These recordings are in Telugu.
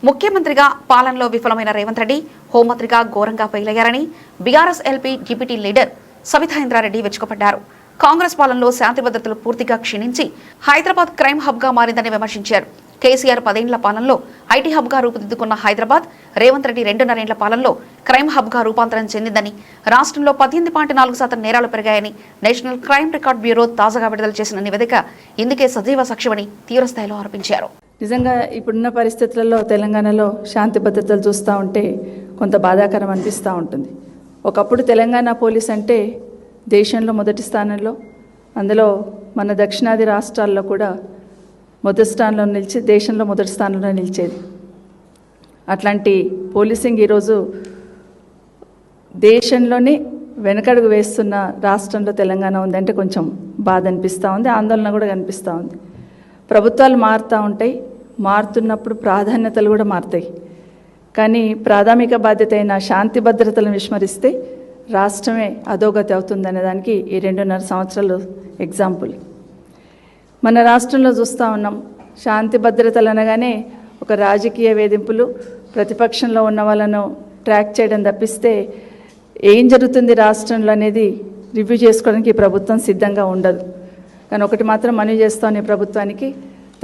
ముఖ్యమంత్రిగా పాలనలో విఫలమైన రేవంత్ రెడ్డి హోంమంత్రిగా ఘోరంగా ఫెయిలయ్యారని BRS LP deputy leader Sabitha Indra Reddy విరుచుకుపడ్డారు. కాంగ్రెస్ పాలనలో శాంతి భద్రతలు పూర్తిగా క్షీణించి హైదరాబాద్ క్రైమ్ హబ్ గా మారిందని విమర్శించారు. కేసీఆర్ 10 ఏళ్ల పాలనలో ఐటీ హబ్ గా రూపుదిద్దుకున్న హైదరాబాద్ రేవంత్ రెడ్డి 2.5 ఏళ్ల పాలనలో క్రైమ్ హబ్ గా రూపాంతరం చెందిందని, రాష్ట్రంలో 18.4% నేరాలు పెరిగాయని నేషనల్ క్రైమ్ రికార్డ్ బ్యూరో తాజాగా విడుదల చేసిన నివేదిక ఇందుకే సజీవ సాక్ష్యమని తీవ్రస్థాయిలో ఆరోపించారు. నిజంగా ఇప్పుడున్న పరిస్థితులలో తెలంగాణలో శాంతి భద్రతలు చూస్తూ ఉంటే కొంత బాధాకరం అనిపిస్తూ ఉంటుంది. ఒకప్పుడు తెలంగాణ పోలీస్ అంటే దేశంలో మొదటి స్థానంలో, అందులో మన దక్షిణాది రాష్ట్రాల్లో కూడా మొదటి స్థానంలో నిలిచి దేశంలో మొదటి స్థానంలో నిలిచేది. అట్లాంటి పోలీసింగ్ ఈరోజు దేశంలోనే వెనకడుగు వేస్తున్న రాష్ట్రంలో తెలంగాణ ఉందంటే కొంచెం బాధ అనిపిస్తూ ఉంది, ఆందోళన కూడా కనిపిస్తూ ఉంది. ప్రభుత్వాలు మారుతూ ఉంటాయి, మారుతున్నప్పుడు ప్రాధాన్యతలు కూడా మారుతాయి. కానీ ప్రాథమిక బాధ్యత అయిన శాంతి భద్రతలను విస్మరిస్తే రాష్ట్రమే అధోగతి అవుతుందనే దానికి ఈ 2.5 సంవత్సరాలు ఎగ్జాంపుల్. మన రాష్ట్రంలో చూస్తూ ఉన్నాం, శాంతి భద్రతలు అనగానే ఒక రాజకీయ వేధింపులు, ప్రతిపక్షంలో ఉన్న వాళ్ళను ట్రాక్ చేయడం తప్పిస్తే ఏం జరుగుతుంది రాష్ట్రంలో అనేది రివ్యూ చేసుకోవడానికి ఈ ప్రభుత్వం సిద్ధంగా ఉండదు. కానీ ఒకటి మాత్రం మనవి చేస్తాను, ఈ ప్రభుత్వానికి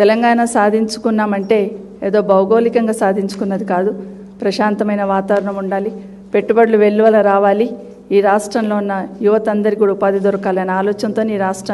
తెలంగాణ సాధించుకున్నామంటే ఏదో భౌగోళికంగా సాధించుకున్నది కాదు, ప్రశాంతమైన వాతావరణం ఉండాలి, పెట్టుబడులు వెల్లువల రావాలి, ఈ రాష్ట్రంలో ఉన్న యువత అందరికీ కూడా ఉపాధి దొరకాలనే ఆలోచనతో ఈ రాష్ట్రాన్ని